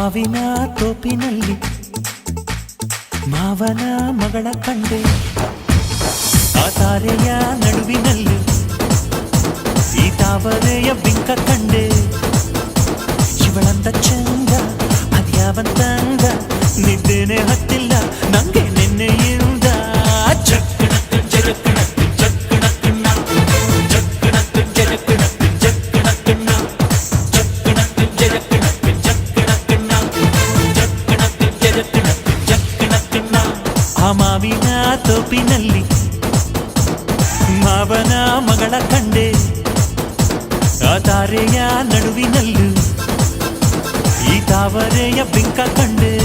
ಮಾವಿನ ತೋಪಿನಲ್ಲಿ ಮಾವನ ಮಗಳ ಕಂಡೆ, ಆ ತಾರೆಯ ನಡುವಿನಲ್ಲಿ ಈ ತಾವರೆಯ ಬಿಂಕ ಕಂಡೆ. ಇವಳಂದ ಚಂದ ಅದ್ಯಾವಂತಂದ, ನಿದ್ದೇನೆ ಹತ್ತಿಲ್ಲ ನಂಗೆ ನಿನ್ನೆಯಿಂದ. ಆ ಮಾವಿನ ತೋಪಿನಲ್ಲಿ ಮಾವನ ಮಗಳ ಕಂಡೆ, ಆ ತಾರೆಯ ನಡುವಿನಲ್ಲೂ ಈ ತಾವರೆಯ ಬಿಂಕ ಕಂಡೆ.